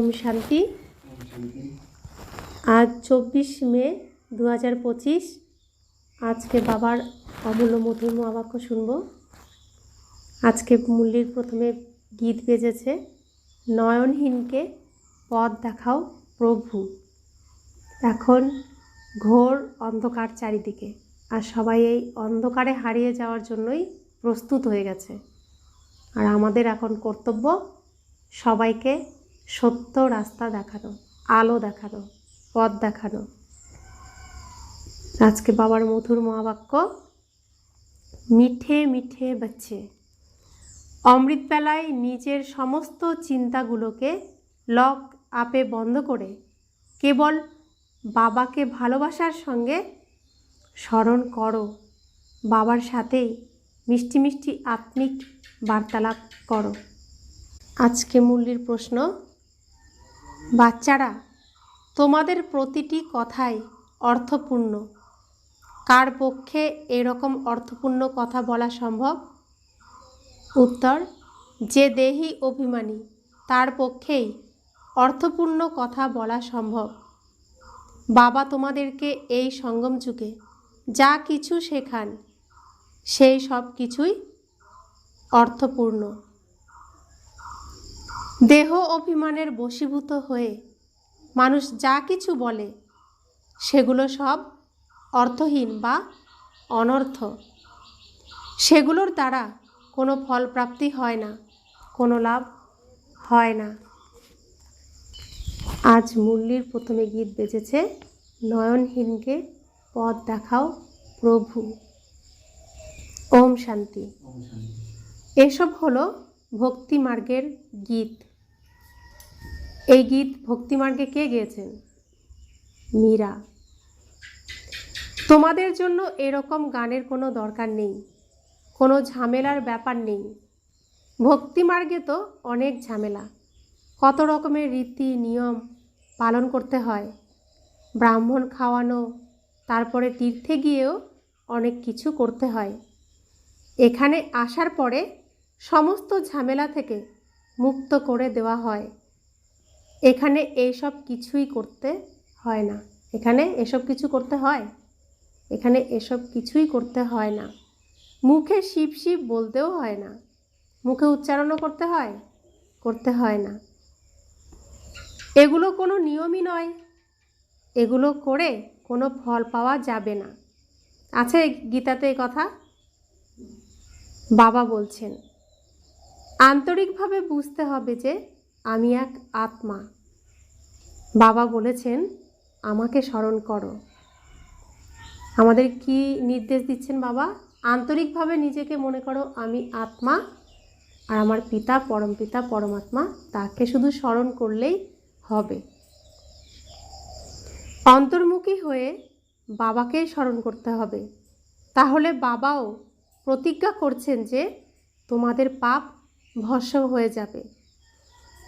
ओम शांति। आज 24 मे 2025 आज के बाबार अमूल्य मधुर महावाक्य शुनबो। आज के मुरलीर प्रथमे गीत बेजेছে নয়নহীনকে পথ দেখাও প্রভু। এখন ঘোর অন্ধকার চারিদিকে, আর সবাই এই অন্ধকারে হারিয়ে যাওয়ার জন্যই প্রস্তুত হয়ে গেছে। আর আমাদের এখন কর্তব্য সবাইকে সত্য রাস্তা দেখানো, আলো দেখানো, পথ দেখানো। আজকে বাবার মধুর মহাবাক্য, মিঠে মিঠে বাচ্চে। অমৃতবেলায় নিজের সমস্ত চিন্তাগুলোকে লক আপে বন্ধ করে কেবল বাবাকে ভালোবাসার সঙ্গে স্মরণ করো। বাবার সাথেই মিষ্টি মিষ্টি আত্মিক বার্তালাপ করো। আজকে মুরলির প্রশ্ন, বাচ্চারা তোমাদের প্রতিটি কথাই অর্থপূর্ণ। কার পক্ষে এরকম অর্থপূর্ণ কথা বলা সম্ভব? উত্তর, যে দেহি অভিমানী তার পক্ষেই অর্থপূর্ণ কথা বলা সম্ভব। বাবা তোমাদেরকে এই সঙ্গম যুগে যা কিছু শেখান সেই সব কিছুই অর্থপূর্ণ। দেহ অভিমানের বশীভূত হয়ে মানুষ যা কিছু বলে সেগুলো সব অর্থহীন বা অনর্থ। সেগুলোর দ্বারা কোনো ফলপ্রাপ্তি হয় না, কোনো লাভ হয় না। আজ মুরলির প্রথমে গীত বেজেছে নয়নহীনকে পথ দেখাও প্রভু। ওম শান্তি। এসব হলো ভক্তি মার্গের গীত। এই গীত ভক্তি মার্গে কে গেয়েছেন? মীরা। তোমাদের জন্য এরকম গানের কোনো দরকার নেই, কোনো ঝামেলার ব্যাপার নেই। ভক্তি মার্গে তো অনেক ঝামেলা, কত রকমের রীতি নিয়ম পালন করতে হয়। ব্রাহ্মণ খাওয়ানো, তারপরে তীর্থে গিয়েও অনেক কিছু করতে হয়। এখানে আসার পরে সমস্ত ঝামেলা থেকে মুক্ত করে দেওয়া হয়। এখানে এইসব কিছুই করতে হয় না। এখানে এসব কিছু করতে হয়? এখানে এসব কিছুই করতে হয় না। মুখে শিব শিব বলতেও হয় না। মুখে উচ্চারণও করতে হয়? করতে হয় না। এগুলো কোনো নিয়মই নয়। এগুলো করে কোনো ফল পাওয়া যাবে না। আছে গীতাতে এই কথা? বাবা বলছেন আন্তরিকভাবে বুঝতে হবে যে আমি এক আত্মা। বাবা বলেছেন আমাকে স্মরণ করো। আমাদের কি নির্দেশ দিচ্ছেন বাবা? আন্তরিকভাবে নিজেকে মনে করো আমি আত্মা, আর আমার পিতা পরমপিতা পরমাত্মা, তাকে শুধু স্মরণ করলেই হবে। অন্তর্মুখী হয়ে বাবাকেই স্মরণ করতে হবে। তাহলে বাবাও প্রতিজ্ঞা করছেন যে তোমাদের পাপ ভস্ম হয়ে যাবে।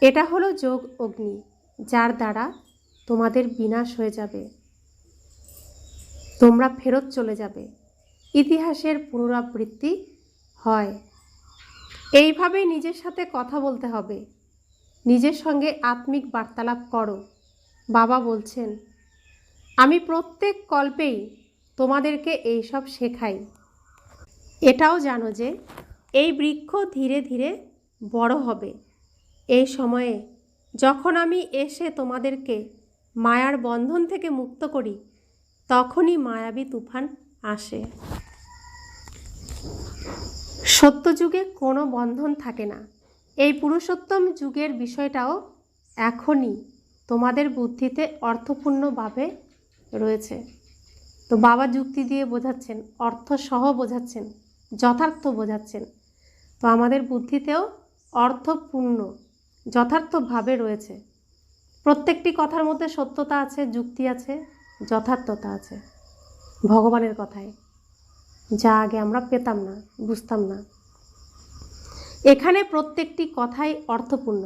এটা হলো যোগ অগ্নি, যার দ্বারা তোমাদের বিনাশ হয়ে যাবে, তোমরা ফেরত চলে যাবে। ইতিহাসের পুনরাবৃত্তি হয়। এইভাবেই নিজের সাথে কথা বলতে হবে, নিজের সঙ্গে আত্মিক বার্তালাপ করো। বাবা বলছেন আমি প্রত্যেক কল্পেই তোমাদেরকে এইসব শেখাই। এটাও জানো যে এই বৃক্ষ ধীরে ধীরে বড় হবে। এই সময়ে যখন আমি এসে তোমাদেরকে মায়ার বন্ধন থেকে মুক্ত করি, তখনই মায়াবী তুফান আসে। সত্যযুগে কোনো বন্ধন থাকে না। এই পুরুষোত্তম যুগের বিষয়টাও এখনই তোমাদের বুদ্ধিতে অর্থপূর্ণভাবে রয়েছে। তো বাবা যুক্তি দিয়ে বোঝাচ্ছেন, অর্থসহ বোঝাচ্ছেন, যথার্থ বোঝাচ্ছেন। তো আমাদের বুদ্ধিতেও অর্থপূর্ণ যথার্থভাবে রয়েছে। প্রত্যেকটি কথার মধ্যে সত্যতা আছে, যুক্তি আছে, যথার্থতা আছে ভগবানের কথায়, যা আগে আমরা পেতাম না, বুঝতাম না। এখানে প্রত্যেকটি কথাই অর্থপূর্ণ।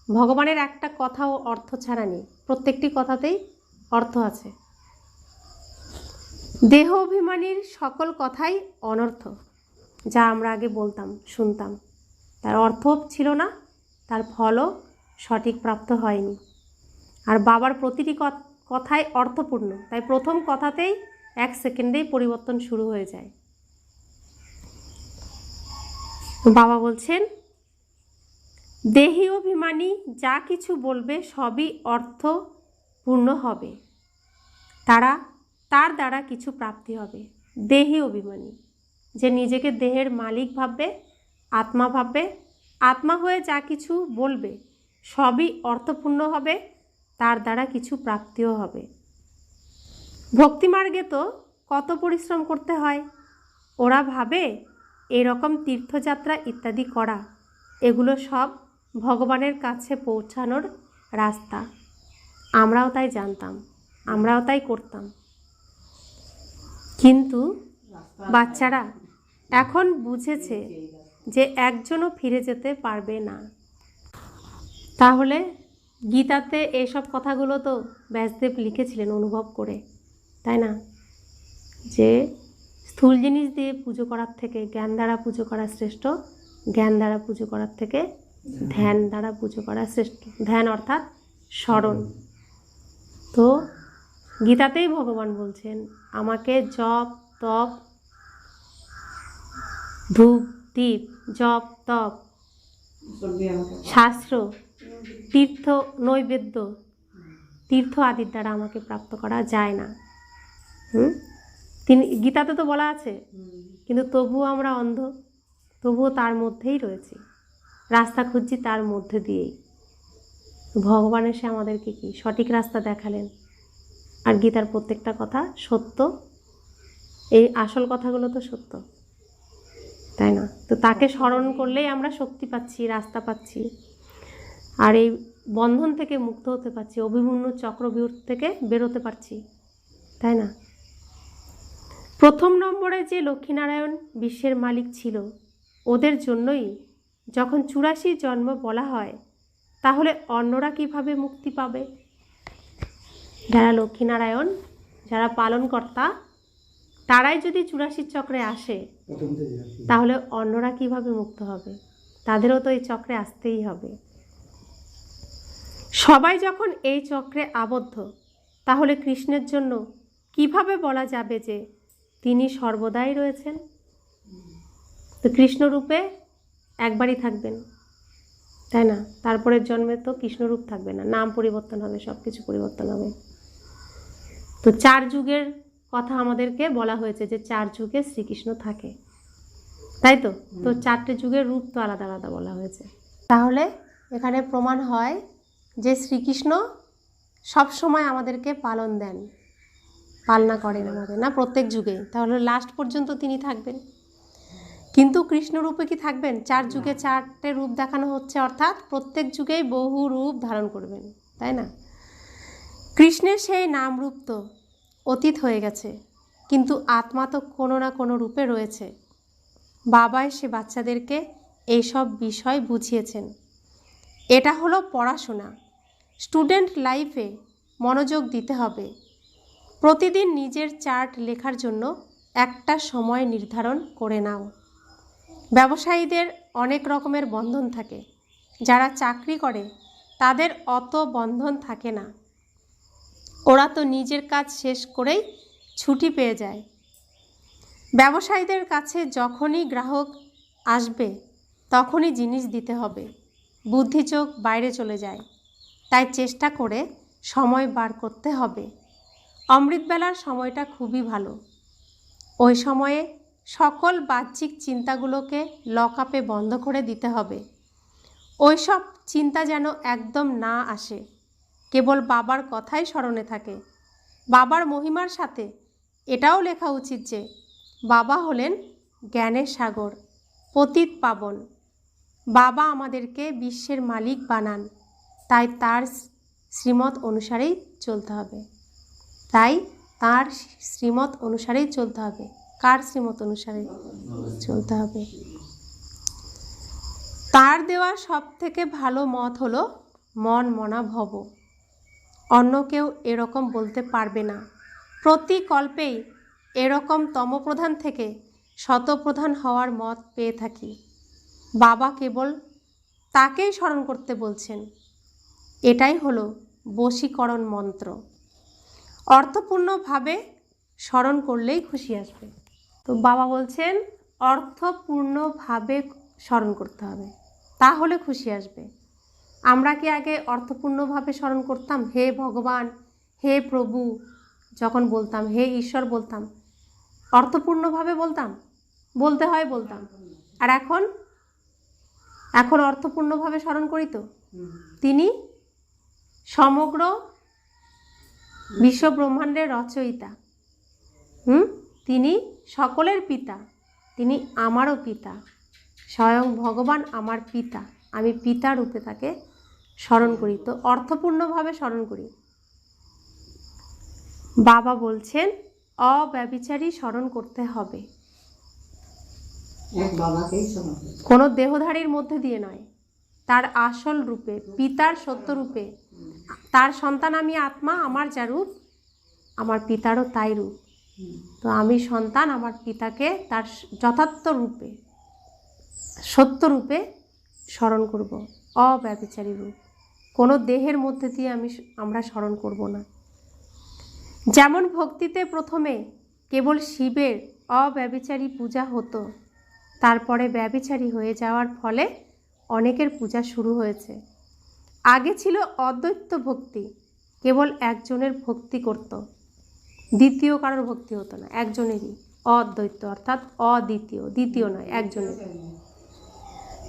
ভগবানের একটা কথাও অর্থ ছাড়া নেই, প্রত্যেকটি কথাতেই অর্থ আছে। দেহ অভিমানীর সকল কথাই অনর্থ, যা আমরা আগে বলতাম, শুনতাম। তার অর্থ ছিল না, তার ফলও সঠিক প্রাপ্ত হয়নি। আর বাবার প্রতিটি কথাই অর্থপূর্ণ, তাই প্রথম কথাতেই 1 সেকেন্ডেই পরিবর্তন শুরু হয়ে যায়। বাবা বলছেন, দেহি অভিমানী যা কিছু বলবে সবই অর্থপূর্ণ হবে, তার দ্বারা কিছু প্রাপ্তি হবে। দেহি অভিমানী, যে নিজেকে দেহের মালিক ভাববে, আত্মা ভাববে, আত্মা হয়ে যা কিছু বলবে সবই অর্থপূর্ণ হবে, তার দ্বারা কিছু প্রাপ্তিও হবে। ভক্তিমার্গে তো কত পরিশ্রম করতে হয়। ওরা ভাবে এরকম তীর্থযাত্রা ইত্যাদি করা, এগুলো সব ভগবানের কাছে পৌঁছানোর রাস্তা। আমরাও তাই জানতাম, আমরাও তাই করতাম। কিন্তু বাচ্চারা এখন বুঝেছে যে একজনও ফিরে যেতে পারবে না। তাহলে গীতাতে এইসব কথাগুলো তো ব্যাসদেব লিখেছিলেন অনুভব করে, তাই না? যে স্থূল জিনিস দিয়ে পুজো করার থেকে জ্ঞান দ্বারা পুজো করা শ্রেষ্ঠ, জ্ঞান দ্বারা পুজো করার থেকে ধ্যান দ্বারা পুজো করা শ্রেষ্ঠ। ধ্যান অর্থাৎ স্মরণ। তো গীতাতেই ভগবান বলছেন, আমাকে জপ তপ, ধূপ দীপ, জপ তপ, শাস্ত্র, তীর্থ, নৈবেদ্য, তীর্থ আদির দ্বারা আমাকে প্রাপ্ত করা যায় না। তিনি গীতাতে তো বলা আছে, কিন্তু তবুও আমরা অন্ধ, তবুও তার মধ্যেই রয়েছি, রাস্তা খুঁজছি তার মধ্যে দিয়েই। ভগবান এসে আমাদেরকে কি সঠিক রাস্তা দেখালেন। আর গীতার প্রত্যেকটা কথা সত্য, এই আসল কথাগুলো তো সত্য, তাই না? তো তাকে স্মরণ করলেই আমরা শক্তি পাচ্ছি, রাস্তা পাচ্ছি, আর এই বন্ধন থেকে মুক্ত হতে পারছি, অভিমন্যু চক্রব্যূহ থেকে বেরোতে পারছি, তাই না? প্রথম নম্বরে যে লক্ষ্মীনারায়ণ বিশ্বের মালিক ছিল, ওদের জন্যই যখন 84 জন্ম বলা হয়, তাহলে অন্যরা কিভাবে মুক্তি পাবে? যারা লক্ষ্মীনারায়ণ, যারা পালনকর্তা, তারাই যদি 84 চক্রে আসে, তাহলে অন্যরা কিভাবে মুক্ত হবে? তাদেরও তো এই চক্রে আসতেই হবে। সবাই যখন এই চক্রে আবদ্ধ, তাহলে কৃষ্ণের জন্য কিভাবে বলা যাবে যে তিনি সর্বদাই রয়েছেন? তো কৃষ্ণরূপে একবারই থাকবেন, তাই না? তারপরের জন্মে তো কৃষ্ণরূপ থাকবে না, নাম পরিবর্তন হবে, সব কিছু পরিবর্তন হবে। তো 4 যুগের কথা আমাদেরকে বলা হয়েছে, যে 4 যুগে শ্রীকৃষ্ণ থাকে, তাই তো? তো 4টে যুগের রূপ তো আলাদা আলাদা বলা হয়েছে। তাহলে এখানে প্রমাণ হয় যে শ্রীকৃষ্ণ সব সময় আমাদেরকে পালন দেন, পালনা করেন আমাদের, না প্রত্যেক যুগে। তাহলে লাস্ট পর্যন্ত তিনি থাকবেন। কিন্তু কৃষ্ণরূপে কি থাকবেন? 4 যুগে 4টে রূপ দেখানো হচ্ছে, অর্থাৎ প্রত্যেক যুগেই বহু রূপ ধারণ করবেন, তাই না? কৃষ্ণের সেই নাম রূপ তো অতীত হয়ে গেছে, কিন্তু আত্মা তো কোনো না কোনো রূপে রয়েছে। বাবা এসে বাচ্চাদেরকে এইসব বিষয় বুঝিয়েছেন। এটা হলো পড়াশোনা। স্টুডেন্ট লাইফে মনোযোগ দিতে হবে। প্রতিদিন নিজের চার্ট লেখার জন্য একটা সময় নির্ধারণ করে নাও। ব্যবসায়ীদের অনেক রকমের বন্ধন থাকে, যারা চাকরি করে তাদের অত বন্ধন থাকে না। ওরা তো নিজের কাজ শেষ করেই ছুটি পেয়ে যায়। ব্যবসায়ীদের কাছে যখনই গ্রাহক আসবে তখনই জিনিস দিতে হবে, বুদ্ধি চোখ বাইরে চলে যায়। তাই চেষ্টা করে সময় বার করতে হবে। অমৃতবেলার সময়টা খুবই ভালো। ওই সময়ে সকল বাহ্যিক চিন্তাগুলোকে লকআপে বন্ধ করে দিতে হবে। ওই সব চিন্তা যেন একদম না আসে, কেবল বাবার কথাই স্মরণে থাকে। বাবার মহিমার সাথে এটাও লেখা উচিত যে বাবা হলেন জ্ঞানের সাগর, পতিত পাবন। বাবা আমাদেরকে বিশ্বের মালিক বানান, তাই তার শ্রীমত অনুসারেই চলতে হবে। তাই তার শ্রীমত অনুসারেই চলতে হবে। কার শ্রীমত অনুসারে চলতে হবে? তার দেওয়া সব থেকে ভালো মত হলো মন মনা ভব। অন্য কেউ এরকম বলতে পারবে না। প্রতি কল্পেই এরকম তমপ্রধান থেকে শতপ্রধান হওয়ার মত পেয়ে থাকি। বাবা কেবল তাকেই স্মরণ করতে বলছেন। এটাই হলো বশীকরণ মন্ত্র। অর্থপূর্ণভাবে স্মরণ করলেই খুশি আসবে। তো বাবা বলছেন অর্থপূর্ণভাবে স্মরণ করতে হবে, তাহলে খুশি আসবে। আমরা কি আগে অর্থপূর্ণভাবে স্মরণ করতাম? হে ভগবান, হে প্রভু যখন বলতাম, হে ঈশ্বর বলতাম, অর্থপূর্ণভাবে বলতাম, বলতে হয় বলতাম। আর এখন এখন অর্থপূর্ণভাবে স্মরণ করি তো। তিনি সমগ্র বিশ্ব ব্রহ্মাণ্ডের রচয়িতা, তিনি সকলের পিতা, তিনি আমারও পিতা, স্বয়ং ভগবান আমার পিতা, আমি পিতা রূপে তাকে স্মরণ করি। তো অর্থপূর্ণভাবে স্মরণ করি। বাবা বলছেন অব্যভিচারী স্মরণ করতে হবে, কোনো দেহধারীর মধ্যে দিয়ে নয়, তার আসল রূপে, পিতার সত্য রূপে। তার সন্তান আমি আত্মা, আমার যা রূপ আমার পিতারও তাই রূপ। তো আমি সন্তান আমার পিতাকে তার যথার্থ রূপে, সত্য রূপে স্মরণ করব, অব্যভিচারী রূপ। কোনো দেহের মধ্যে দিয়ে আমরা স্মরণ করব না। যেমন ভক্তিতে প্রথমে কেবল শিবের অব্যভিচারী পূজা হতো, তারপরে ব্যভিচারী হয়ে যাওয়ার ফলে অনেকের পূজা শুরু হয়েছে। আগে ছিল অদ্বৈত ভক্তি, কেবল একজনের ভক্তি করত, দ্বিতীয় কারোর ভক্তি হতো না, একজনেরই। অদ্বৈত অর্থাৎ অদ্বিতীয়, দ্বিতীয় নয়, একজনের।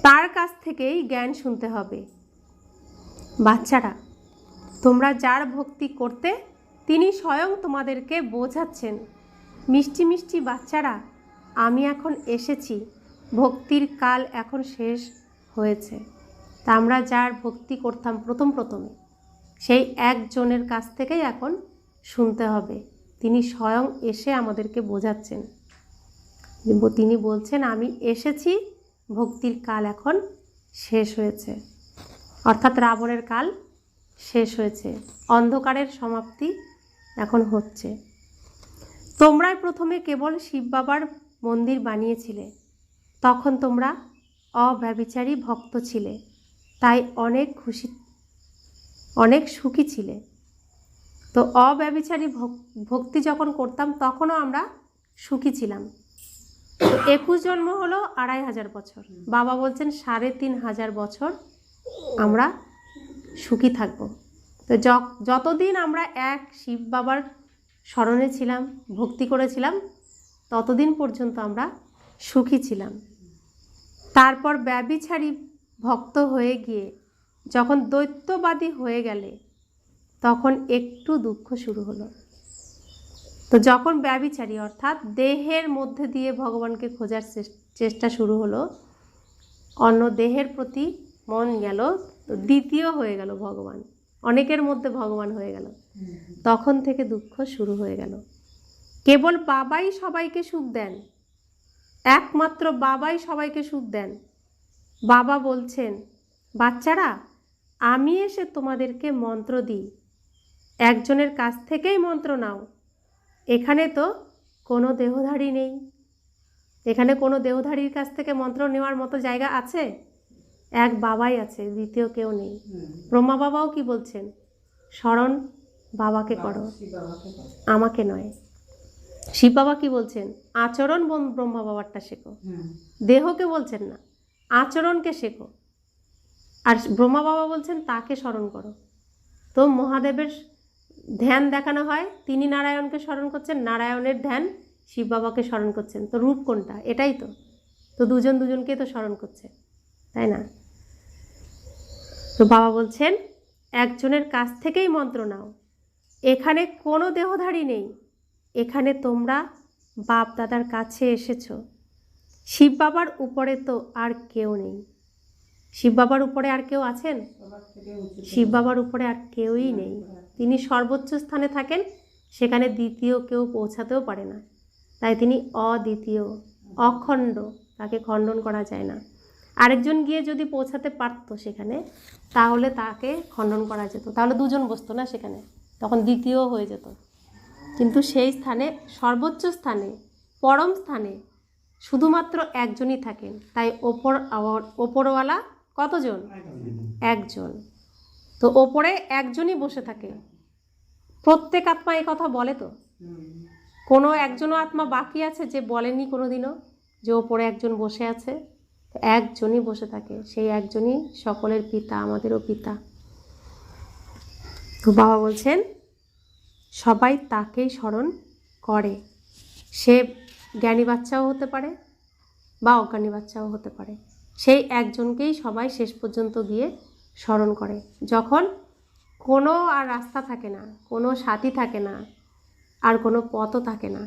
তার কাছ থেকেই জ্ঞান শুনতে হবে। বাচ্চারা, তোমরা যার ভক্তি করতে তিনি স্বয়ং তোমাদেরকে বোঝাচ্ছেন। মিষ্টি মিষ্টি বাচ্চারা, আমি এখন এসেছি, ভক্তির কাল এখন শেষ হয়েছে। তা আমরা যার ভক্তি করতাম প্রথমে, সেই একজনের কাছ থেকেই এখন শুনতে হবে। তিনি স্বয়ং এসে আমাদেরকে বোঝাচ্ছেন, তিনি বলছেন আমি এসেছি, ভক্তির কাল এখন শেষ হয়েছে, অর্থাৎ রাবণের কাল শেষ হয়েছে, অন্ধকারের সমাপ্তি এখন হচ্ছে। তোমরাই প্রথমে কেবল শিব বাবার মন্দির বানিয়েছিলে, তখন তোমরা অব্যভিচারী ভক্ত ছিলে, তাই অনেক সুখী ছিলে। তো অব্যভিচারী ভক্তি যখন করতাম তখনও আমরা সুখী ছিলাম। তো 21 জন্ম হলো 2500 বছর, বাবা বলছেন 3500 বছর আমরা সুখী থাকব। তো যতদিন আমরা এক শিব বাবার স্মরণে ছিলাম, ভক্তি করেছিলাম, ততদিন পর্যন্ত আমরা সুখী ছিলাম। তারপর ব্যভিচারী ভক্ত হয়ে গিয়ে যখন দ্বৈতবাদী হয়ে গেলে তখন একটু দুঃখ শুরু হলো। তো যখন ব্যভিচারী অর্থাৎ দেহের মধ্যে দিয়ে ভগবানকে খোঁজার চেষ্টা শুরু হলো, অন্য দেহের প্রতি মন গেল, তো দ্বিতীয় হয়ে গেল ভগবান, অনেকের মধ্যে ভগবান হয়ে গেল, তখন থেকে দুঃখ শুরু হয়ে গেল। কেবল বাবাই সবাইকে সুখ দেন, একমাত্র বাবাই সবাইকে সুখ দেন। বাবা বলছেন বাচ্চারা, আমি এসে তোমাদেরকে মন্ত্র দিই, একজনের কাছ থেকেই মন্ত্র নাও। এখানে তো কোনো দেহধারী নেই, এখানে কোনো দেহধারীর কাছ থেকে মন্ত্র নেওয়ার মতো জায়গা আছে? এক বাবাই আছে, দ্বিতীয় কেউ নেই। ব্রহ্মা বাবাও কি বলছেন? স্মরণ বাবাকে করো, আমাকে নয়। শিব বাবা কি বলছেন? আচরণ ব্রহ্মা বাবারটা শেখো, দেহকে বলছেন না, আচরণকে শেখো। আর ব্রহ্মা বাবা বলছেন তাকে স্মরণ করো। তো মহাদেবের ধ্যান দেখানো হয়, তিনি নারায়ণকে স্মরণ করছেন, নারায়ণের ধ্যান শিব বাবাকে স্মরণ করছেন। তো রূপ কোনটা? এটাই তো। তো দুজন দুজনকে তো স্মরণ করছে, তাই না? তো বাবা বলছেন একজনের কাছ থেকেই মন্ত্র নাও, এখানে কোনো দেহধারী নেই, এখানে তোমরা বাপ দাদার কাছে এসেছো। শিব বাবার উপরে তো আর কেউ নেই। শিব বাবার উপরে আর কেউ আছেন? শিব বাবার উপরে আর কেউই নেই। তিনি সর্বোচ্চ স্থানে থাকেন, সেখানে দ্বিতীয় কেউ পৌঁছাতেও পারে না। তাই তিনি অদ্বিতীয়, অখণ্ড, তাকে খণ্ডন করা যায় না। আরেকজন গিয়ে যদি পৌঁছাতে পারতো সেখানে, তাহলে তাকে খণ্ডন করা যেত, তাহলে দুজন বসতো না সেখানে, তখন দ্বিতীয় হয়ে যেত। কিন্তু সেই স্থানে, সর্বোচ্চ স্থানে, পরম স্থানে শুধুমাত্র একজনই থাকেন। তাই ওপরওয়ালা কতজন? একজন। তো ওপরে একজনই বসে থাকে। প্রত্যেক আত্মা এই কথা বলে তো? কোনো একজনও আত্মা বাকি আছে যে বলেনি কোনোদিনও যে ওপরে একজন বসে আছে? একজনই বসে থাকে, সেই একজনই সকলের পিতা, আমাদেরও পিতা। তো বাবা বলছেন সবাই তাকেই স্মরণ করে। সে জ্ঞানী বাচ্চাও হতে পারে বা অজ্ঞানী বাচ্চাও হতে পারে, সেই একজনকেই সবাই শেষ পর্যন্ত গিয়ে স্মরণ করে। যখন কোনো আর রাস্তা থাকে না, কোনো সাথী থাকে না, আর কোনো পথও থাকে না,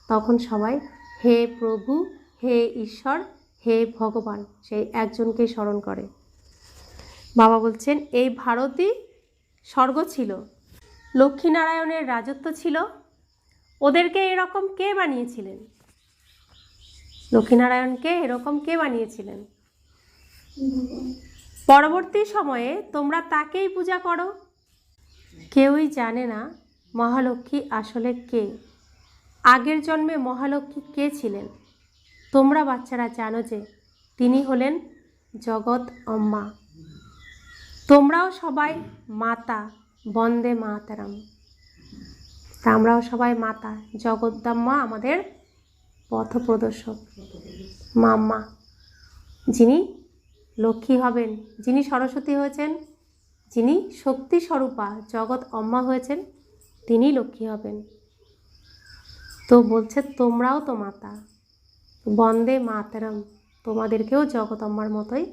তখন সবাই হে প্রভু, হে ঈশ্বর, হে ভগবান, সেই একজনকেই স্মরণ করে। বাবা বলছেন এই ভারতই স্বর্গ ছিল, লক্ষ্মীনারায়ণের রাজত্ব ছিল। ওদেরকে এরকম কে বানিয়েছিলেন? লক্ষ্মীনারায়ণকে এরকম কে বানিয়েছিলেন? পরবর্তী সময়ে তোমরা তাকেই পূজা করো। কেউই জানে না মহালক্ষ্মী আসলে কে, আগের জন্মে মহালক্ষ্মী কে ছিলেন। তোমরা বাচ্চারা জানো যে তিনি হলেন জগৎ অম্মা। তোমরাও সবাই মাতা, বন্দে মাতারাম। তা আমরাও সবাই মাতা, জগদ্দাম্মা আমাদের পথপ্রদর্শক, মাম্মা, যিনি লক্ষ্মী হবেন, যিনি সরস্বতী হয়েছেন, যিনি শক্তি স্বরূপা জগৎ অম্মা হয়েছেন, তিনি লক্ষ্মী হবেন। তো বলছে তোমরাও তো মাতা, বন্দে মাতারাম, তোমাদেরকেও জগৎ অম্মার মতোই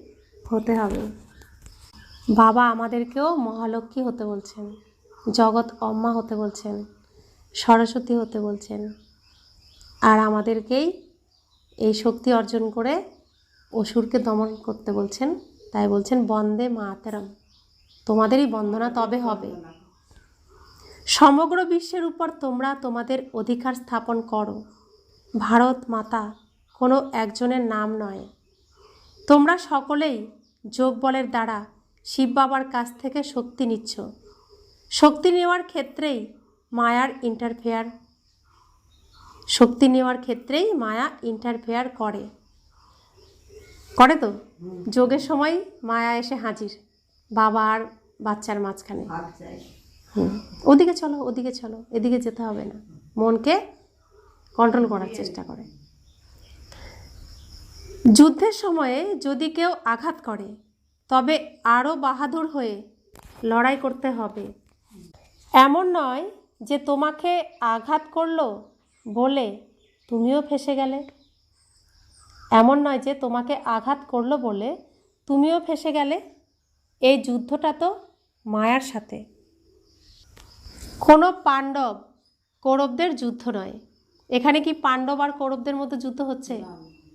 হতে হবে। বাবা আমাদেরকেও মহালক্ষ্মী হতে বলছেন, জগৎ অম্মা হতে বলছেন, সরস্বতী হতে বলছেন, আর আমাদেরকেই এই শক্তি অর্জন করে অসুরকে দমন করতে বলছেন। তাই বলছেন বন্দে মাতারাম, তোমাদেরই বন্দনা তবে হবে। সমগ্র বিশ্বের উপর তোমরা তোমাদের অধিকার স্থাপন করো। ভারত মাতা কোনো একজনের নাম নয়। তোমরা সকলেই যোগ বলের দ্বারা শিব বাবার কাছ থেকে শক্তি নিচ্ছ। শক্তি নেওয়ার ক্ষেত্রেই মায়ার ইন্টারফেয়ার, শক্তি নেওয়ার ক্ষেত্রেই মায়া ইন্টারফেয়ার করে তো। যোগের সময় মায়া এসে হাজির বাবা আর বাচ্চার মাঝখানে। ওদিকে চলো, ওদিকে চলো, এদিকে যেতে হবে না, মনকে কন্ট্রোল করার চেষ্টা করে। যুদ্ধের সময়ে যদি কেউ আঘাত করে তবে আরও বাহাদুর হয়ে লড়াই করতে হবে। এমন নয় যে তোমাকে আঘাত করলো বলে তুমিও ফেঁসে গেলে। এমন নয় যে তোমাকে আঘাত করলো বলে তুমিও ফেঁসে গেলে। এই যুদ্ধটা তো মায়ার সাথে, কোনো পাণ্ডব কৌরবদের যুদ্ধ নয়। এখানে কি পাণ্ডব আর কৌরবদের মধ্যে যুদ্ধ হচ্ছে?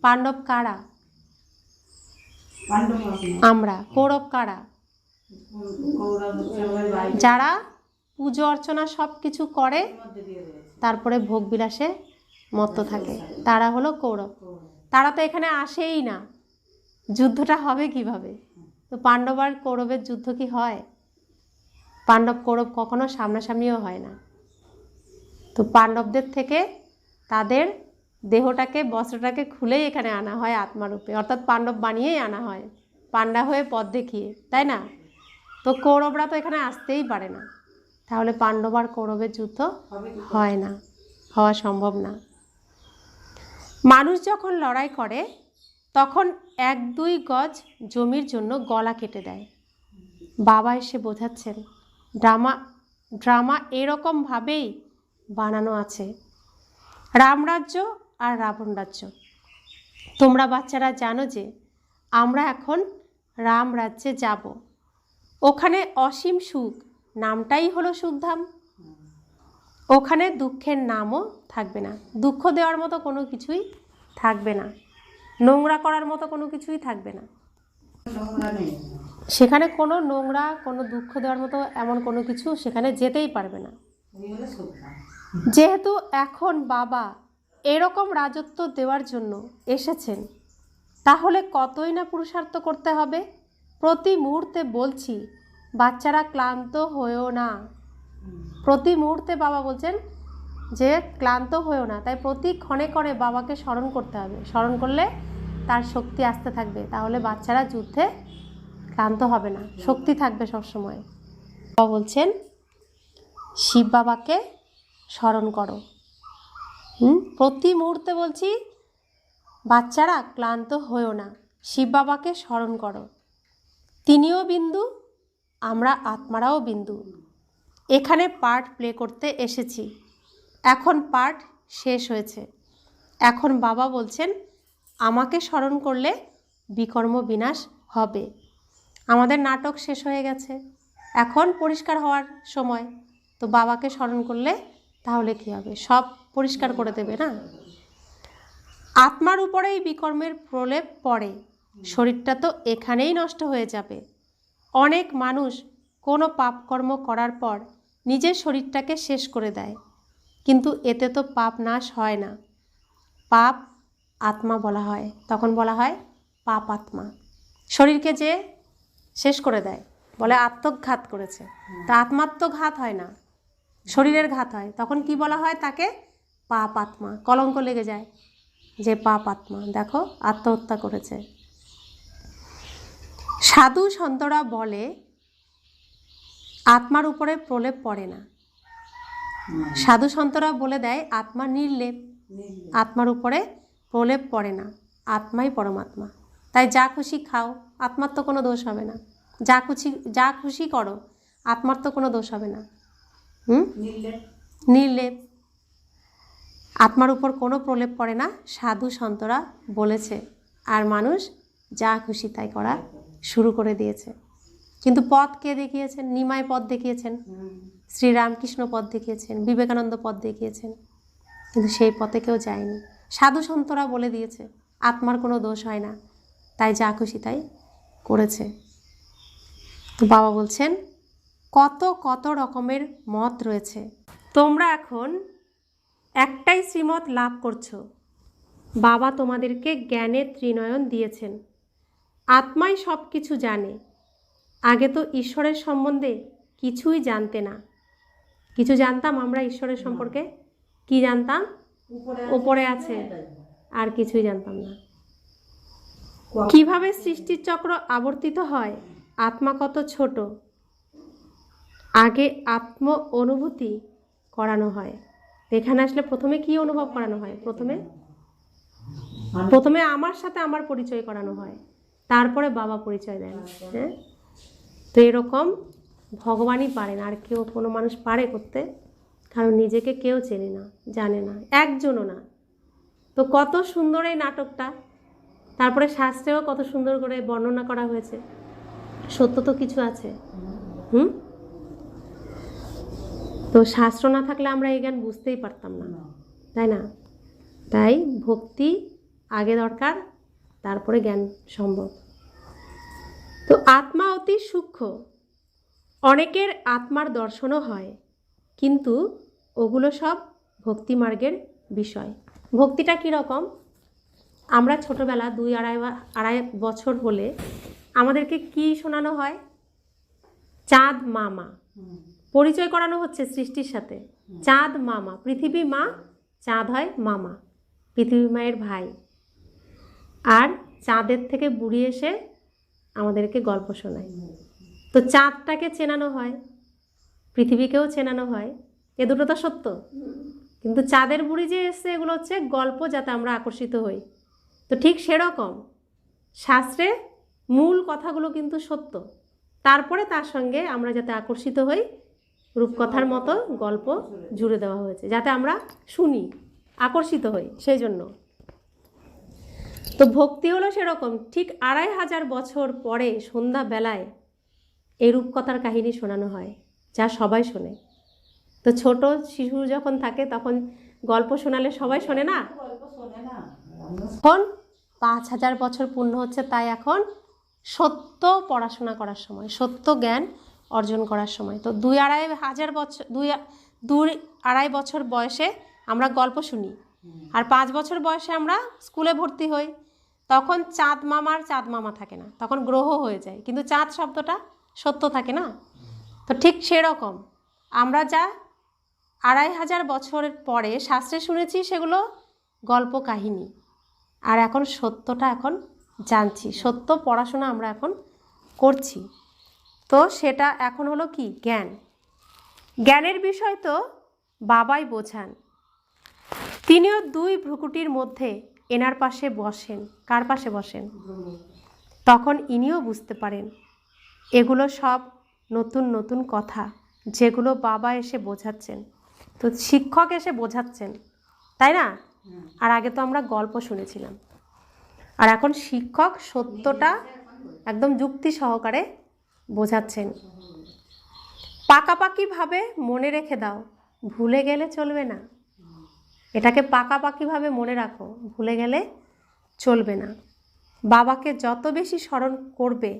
পাণ্ডব কারা? আমরা। কৌরব কারা? যারা পুজো অর্চনা সব কিছু করে তারপরে ভোগবিলাসে মত্ত থাকে, তারা হলো কৌরব। তারা তো এখানে আসেই না, যুদ্ধটা হবে কিভাবে? তো পাণ্ডব আর কৌরবের যুদ্ধ কি হয়? পাণ্ডব কৌরব কখনো সামনাসামনিও হয় না। তো পাণ্ডবদের থেকে তাদের দেহটাকে, বস্ত্রটাকে খুলেই এখানে আনা হয় আত্মারূপে, অর্থাৎ পাণ্ডব বানিয়েই আনা হয়, পাণ্ডা হয়ে পথ দেখিয়ে, তাই না? তো কৌরবরা তো এখানে আসতেই পারে না, তাহলে পাণ্ডব আর কৌরবের যুদ্ধ হয় না, হওয়া সম্ভব না। মানুষ যখন লড়াই করে তখন 1-2 গজ জমির জন্য গলা কেটে দেয়। বাবা এসে বোঝাচ্ছেন ড্রামা এরকমভাবেই বানানো আছে। রামরাজ্য আর রাবণ রাজ্য। তোমরা বাচ্চারা জানো যে আমরা এখন রাম রাজ্যে যাব। ওখানে অসীম সুখ, নামটাই হলো সুখধাম। ওখানে দুঃখের নামও থাকবে না, দুঃখ দেওয়ার মতো কোনো কিছুই থাকবে না, নোংরা করার মতো কোনো কিছুই থাকবে না। সেখানে কোনো নোংরা, কোনো দুঃখ দেওয়ার মতো এমন কোনো কিছু সেখানে যেতেই পারবে না। যেহেতু এখন বাবা এরকম রাজত্ব দেওয়ার জন্য এসেছেন, তাহলে কতই না পুরুষার্থ করতে হবে। প্রতি মুহূর্তে বলছি বাচ্চারা ক্লান্ত হয়েও না। প্রতি মুহূর্তে বাবা বলছেন যে ক্লান্ত হয়েও না। তাই প্রতি ক্ষণে ক্ষণে বাবাকে স্মরণ করতে হবে। স্মরণ করলে তার শক্তি আসতে থাকবে, তাহলে বাচ্চারা যুদ্ধে ক্লান্ত হবে না, শক্তি থাকবে সবসময়। বাবা বলছেন শিব বাবাকে স্মরণ করো। প্রতি মুহূর্তে বলছি বাচ্চারা ক্লান্ত হয়েও না, শিব বাবাকে স্মরণ করো। তিনিও বিন্দু, আমরা আত্মারাও বিন্দু। এখানে পার্ট প্লে করতে এসেছি, এখন পার্ট শেষ হয়েছে। এখন বাবা বলছেন আমাকে স্মরণ করলে বিকর্ম বিনাশ হবে। আমাদের নাটক শেষ হয়ে গেছে, এখন পরিষ্কার হওয়ার সময়। তো বাবাকে স্মরণ করলে তাহলে কী হবে? সব পরিষ্কার করে দেবে না? আত্মার উপরেই বিকর্মের প্রলেপ পড়ে, শরীরটা তো এখানেই নষ্ট হয়ে যাবে। অনেক মানুষ কোনো পাপকর্ম করার পর নিজের শরীরটাকে শেষ করে দেয়, কিন্তু এতে তো পাপ নাশ হয় না। পাপ আত্মা বলা হয়, তখন বলা হয় পাপ আত্মা। শরীরকে যে শেষ করে দেয় বলে আত্মঘাত করেছে, তা আত্মাত্মঘাত হয় না, শরীরের ঘাত হয়। তখন কি বলা হয়? তাকে পাপ আত্মা। কলঙ্ক লেগে যায় যে পাপ আত্মা, দেখো আত্মহত্যা করেছে। সাধু সন্তরা বলে আত্মার উপরে প্রলেপ পড়ে না। সাধু সন্তরা বলে দেয় আত্মা নির্লেপ, আত্মার উপরে প্রলেপ পড়ে না, আত্মাই পরমাত্মা। তাই যা খুশি খাও, আত্মার তো কোনো দোষ হবে না। যা খুশি করো, আত্মার তো কোনো দোষ হবে না। নির্লেপ, আত্মার উপর কোনো প্রলেপ পড়ে না, সাধু সন্তরা বলেছে। আর মানুষ যা খুশি তাই করা শুরু করে দিয়েছে। কিন্তু পথ কে দেখিয়েছেন? নিমাই পথ দেখিয়েছেন, শ্রীরামকৃষ্ণ পথ দেখিয়েছেন, বিবেকানন্দ পথ দেখিয়েছেন, কিন্তু সেই পথে কেউ যায়নি। সাধু সন্তরা বলে দিয়েছে আত্মার কোনো দোষ হয় না, তাই যা খুশি তাই করেছে। তো বাবা বলছেন কত কত রকমের মত রয়েছে, তোমরা এখন একটাই শ্রীমত লাভ করছো। বাবা তোমাদেরকে জ্ঞানের ত্রিনয়ন দিয়েছেন, আত্মাই সব কিছু জানে। আগে তো ঈশ্বরের সম্বন্ধে কিছুই জানতে না। কিছু জানতাম আমরা ঈশ্বরের সম্পর্কে? কি জানতাম? উপরে আছে, আর কিছুই জানতাম না। কিভাবে সৃষ্টির চক্র আবর্তিত হয়, আত্মা কত ছোট, আগে আত্ম অনুভূতি করানো হয়। এখানে আসলে প্রথমে কি অনুভব করানো হয়? প্রথমে আমার সাথে আমার পরিচয় করানো হয়, তারপরে বাবা পরিচয় দেন। হ্যাঁ, তো এরকম ভগবানই পারেন, আর কেউ কোনো মানুষ পারে করতে? কারণ নিজেকে কেউ চেনে না, জানে না, একজনও না। তো কত সুন্দর এই নাটকটা, তারপরে শাস্ত্রেও কত সুন্দর করে বর্ণনা করা হয়েছে। সত্য তো কিছু আছে। তো শাস্ত্র না থাকলে আমরা এই জ্ঞান বুঝতেই পারতাম না, তাই না? তাই ভক্তি আগে দরকার, তারপরে জ্ঞান সম্ভব। তো আত্মা অতি সূক্ষ্ম, অনেকের আত্মার দর্শনও হয়, কিন্তু ওগুলো সব ভক্তি মার্গের বিষয়। ভক্তিটা কীরকম? আমরা ছোটোবেলা 2-2.5 বছর হলে আমাদেরকে কি শোনানো হয়? চাঁদ মামা, পরিচয় করানো হচ্ছে সৃষ্টির সাথে। চাঁদ মামা, পৃথিবী মা, চাঁদ হয় মামা, পৃথিবী মায়ের ভাই। আর চাঁদের থেকে বুড়ি এসে আমাদেরকে গল্প শোনায়। তো চাঁদটাকে চেনানো হয়, পৃথিবীকেও চেনানো হয়, এ দুটো তো সত্য। কিন্তু চাঁদের বুড়ি যে এসছে, এগুলো হচ্ছে গল্প, যাতে আমরা আকর্ষিত হই। তো ঠিক সেরকম শাস্ত্রে মূল কথাগুলো কিন্তু সত্য, তারপরে তার সঙ্গে আমরা যাতে আকর্ষিত হই, রূপকথার মতো গল্প জুড়ে দেওয়া হয়েছে, যাতে আমরা শুনি, আকর্ষিত হই, সেই জন্য। তো ভক্তি হলো সেরকম। ঠিক 2500 বছর পরে সন্ধ্যাবেলায় এই রূপকথার কাহিনী শোনানো হয়, যা সবাই শোনে। তো ছোট শিশু যখন থাকে তখন গল্প শোনালে সবাই শোনে না? এখন 5000 বছর পূর্ণ হচ্ছে, তাই এখন সত্য পড়াশোনা করার সময়, সত্য জ্ঞান অর্জন করার সময়। তো 2-2.5 বছর বয়সে আমরা গল্প শুনি, আর 5 বছর বয়সে আমরা স্কুলে ভর্তি হই। তখন চাঁদ মামা থাকে না, তখন গ্রহ হয়ে যায়, কিন্তু চাঁদ শব্দটা সত্য থাকে না? তো ঠিক সেরকম আমরা যা 2500 বছরের পরে শাস্ত্রে শুনেছি, সেগুলো গল্প কাহিনী। আর এখন সত্যটা এখন জানছি, সত্য পড়াশোনা আমরা এখন করছি। তো সেটা এখন হলো কি জ্ঞান। জ্ঞানের বিষয় তো বাবাই বোঝান। তিনিও দুই ভ্রুকুটির মধ্যে এনার পাশে বসেন। কার পাশে বসেন? তখন ইনিও বুঝতে পারেন এগুলো সব নতুন নতুন কথা, যেগুলো বাবা এসে বোঝাচ্ছেন। তো শিক্ষক এসে বোঝাচ্ছেন, তাই না? আর আগে তো আমরা গল্প শুনেছিলাম, আর এখন শিক্ষক সত্যটা একদম যুক্তি সহকারে বোঝাচ্ছেন। পাকাপাকিভাবে মনে রেখে দাও, ভুলে গেলে চলবে না। এটাকে পাকাপাকিভাবে মনে রাখো, ভুলে গেলে চলবে না। বাবাকে যত বেশি স্মরণ করবে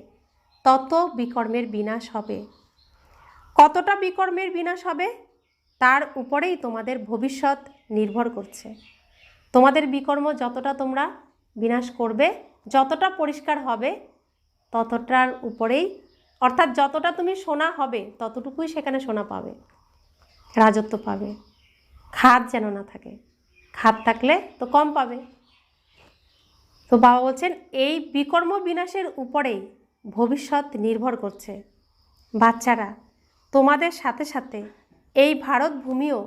তত বিকর্মের বিনাশ হবে। কতটা বিকর্মের বিনাশ হবে তার উপরেই তোমাদের ভবিষ্যৎ নির্ভর করছে। তোমাদের বিকর্ম যতটা তোমরা বিনাশ করবে, যতটা পরিষ্কার হবে, ততটার উপরেই, অর্থাৎ যতটা তুমি সোনা হবে ততটুকুই সেখানে সোনা পাবে, রাজত্ব পাবে। খাদ যেন না থাকে, খাদ থাকলে তো কম পাবে। তো বাবা বলছেন এই বিকর্ম বিনাশের উপরেই ভবিষ্যৎ নির্ভর করছে। বাচ্চারা, তোমাদের সাথে সাথে এই ভারত ভূমিও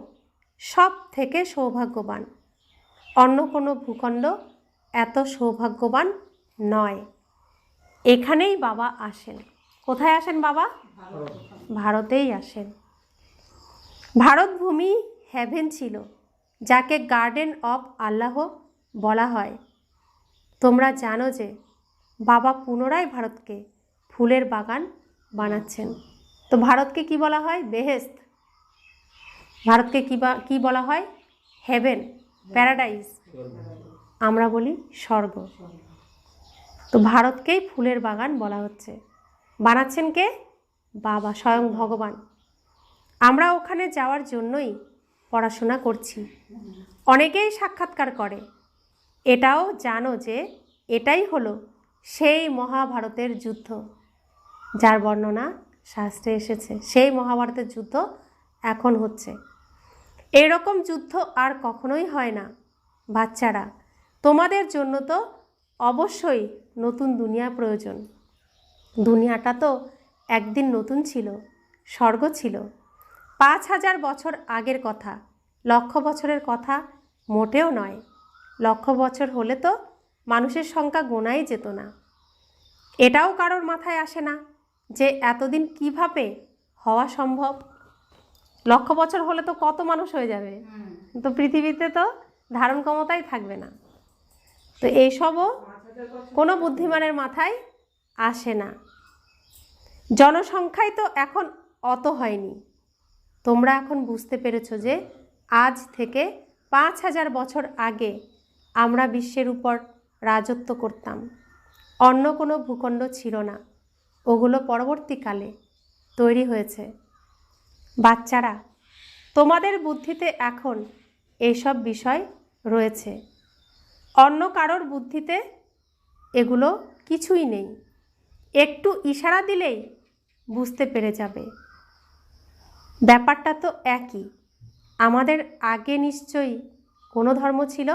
সব থেকে সৌভাগ্যবান। অন্য কোনো ভূখণ্ড এত সৌভাগ্যবান নয়। এখানেই বাবা আসেন। কোথায় আসেন বাবা? ভারতেই আসেন। ভারত ভূমি হেভেন ছিল, যাকে গার্ডেন অফ আল্লাহ বলা হয়। তোমরা জানো যে বাবা পুনরায় ভারতকে ফুলের বাগান বানাচ্ছেন। তো ভারতকে কি বলা হয়? বেহেস্ত। ভারতকে কি বলা হয়? Heaven, paradise. আমরা বলি স্বর্গ। তো ভারতকেই ফুলের বাগান বলা হচ্ছে। বানাচ্ছেন কে? বাবা, স্বয়ং ভগবান। আমরা ওখানে যাওয়ার জন্যই পড়াশোনা করছি। অনেকেই সাক্ষাৎকার করে। এটাও জানো যে এটাই হলো সেই মহাভারতের যুদ্ধ, যার বর্ণনা শাস্ত্রে এসেছে। সেই মহাভারতের যুদ্ধ এখন হচ্ছে। এরকম যুদ্ধ আর কখনোই হয় না। বাচ্চারা, তোমাদের জন্য তো অবশ্যই নতুন দুনিয়া প্রয়োজন। দুনিয়াটা তো একদিন নতুন ছিল, স্বর্গ ছিল। 5000 বছর আগের কথা, লক্ষ বছরের কথা মোটেও নয়। লক্ষ বছর হলে তো মানুষের সংখ্যা গোনাই যেত না। এটাও কারোর মাথায় আসে না যে এতদিন কিভাবে হওয়া সম্ভব। লক্ষ বছর হলে তো কত মানুষ হয়ে যাবে, তো পৃথিবীতে তো ধারণ ক্ষমতাই থাকবে না। তো এইসবও কোনো বুদ্ধিমানের মাথায় আসে না। জনসংখ্যাই তো এখন অত হয়নি। তোমরা এখন বুঝতে পেরেছো যে আজ থেকে 5000 বছর আগে আমরা বিশ্বের উপর রাজত্ব করতাম। অন্য কোনো ভূখণ্ড ছিল না, ওগুলো পরবর্তীকালে তৈরি হয়েছে। বাচ্চারা, তোমাদের বুদ্ধিতে এখন এইসব বিষয় রয়েছে। অন্য কারোর বুদ্ধিতে এগুলো কিছুই নেই। একটু ইশারা দিলেই বুঝতে পেরে যাবে। ব্যাপারটা তো একই। আমাদের আগে নিশ্চয়ই কোনো ধর্ম ছিল।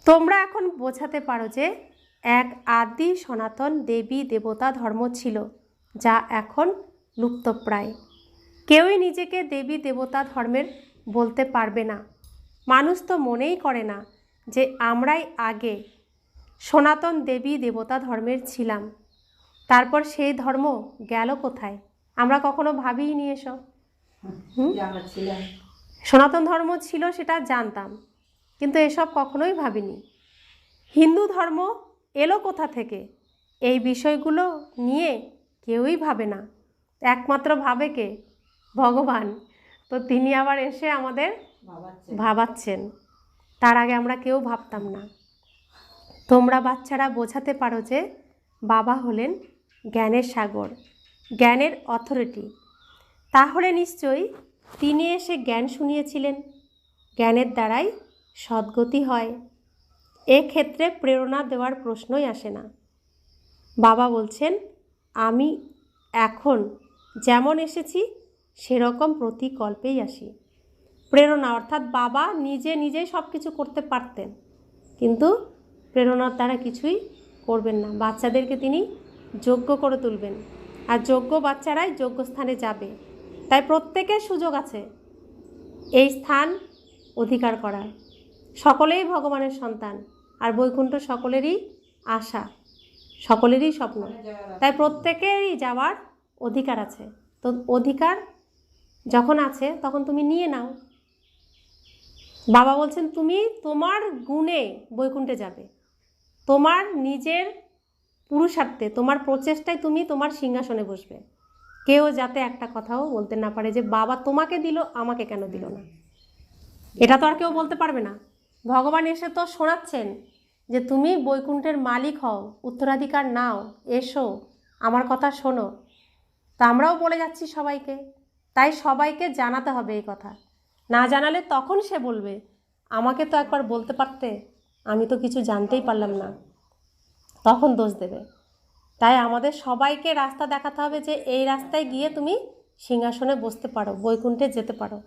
তোমরা এখন বোঝাতে পারো যে এক আদি সনাতন দেবী দেবতা ধর্ম ছিল, যা এখন লুপ্তপ্রায়। কেউই নিজেকে দেবী দেবতা ধর্মের বলতে পারবে না। মানুষ তো মনেই করে না যে আমরাই আগে সনাতন দেবী দেবতা ধর্মের ছিলাম। তারপর সেই ধর্ম গেল কোথায়? আমরা কখনো ভাবিই নি এসব। সনাতন ধর্ম ছিল সেটা জানতাম, কিন্তু এসব কখনোই ভাবিনি। হিন্দু ধর্ম এলো কোথা থেকে? এই বিষয়গুলো নিয়ে কেউই ভাবে না। একমাত্র ভাবে কে? ভগবান। তো তিনি আবার এসে আমাদের ভাবাচ্ছেন। তার আগে আমরা কেউ ভাবতাম না। তোমরা বাচ্চারা বোঝাতে পারো যে বাবা হলেন জ্ঞানের সাগর, জ্ঞানের অথরিটি। তাহলে নিশ্চয়ই তিনি এসে জ্ঞান শুনিয়েছিলেন। জ্ঞানের দ্বারাই সদ্গতি হয়। এক্ষেত্রে প্রেরণা দেওয়ার প্রশ্নই আসে না। বাবা বলছেন, আমি এখন যেমন এসেছি সেরকম প্রতিকল্পেই আসি। প্রেরণা অর্থাৎ বাবা নিজেই সব কিছু করতে পারতেন, কিন্তু প্রেরণার দ্বারা কিছুই করবেন না। বাচ্চাদেরকে তিনি যোগ্য করে তুলবেন। আর যোগ্য বাচ্চারাই যোগ্য স্থানে যাবে। তাই প্রত্যেকের সুযোগ আছে এই স্থান অধিকার করার। সকলেই ভগবানের সন্তান, আর বৈকুণ্ঠ সকলেরই আশা, সকলেরই স্বপ্ন। তাই প্রত্যেকেরই যাওয়ার অধিকার আছে। তো অধিকার যখন আছে তখন তুমি নিয়ে নাও। বাবা বলছেন তুমি তোমার গুণে বৈকুণ্ঠে যাবে, তোমার নিজের পুরুষার্থে, তোমার প্রচেষ্টায় তুমি তোমার সিংহাসনে বসবে। কেউ যাতে একটা কথাও বলতে না পারে যে বাবা তোমাকে দিল, আমাকে কেন দিল না। এটা তো আর কেউ বলতে পারবে না। ভগবান এসে তো শোনাচ্ছেন যে তুমি বৈকুণ্ঠের মালিক হও, উত্তরাধিকার নাও, এসো, আমার কথা শোনো। তা আমরাও বলে যাচ্ছি সবাইকে। তাই সবাইকে জানাতে হবে এই কথা। না জানালে তখন সে বলবে আমাকে তো একবার বলতে পারতে, আমি তো কিছু জানতেই পারলাম না, তখন দোষ দেবে। তাই আমাদের সবাইকে রাস্তা দেখাতে হবে যে এই রাস্তায় গিয়ে তুমি সিংহাসনে বসতে পারো, বৈকুণ্ঠে যেতে পারো।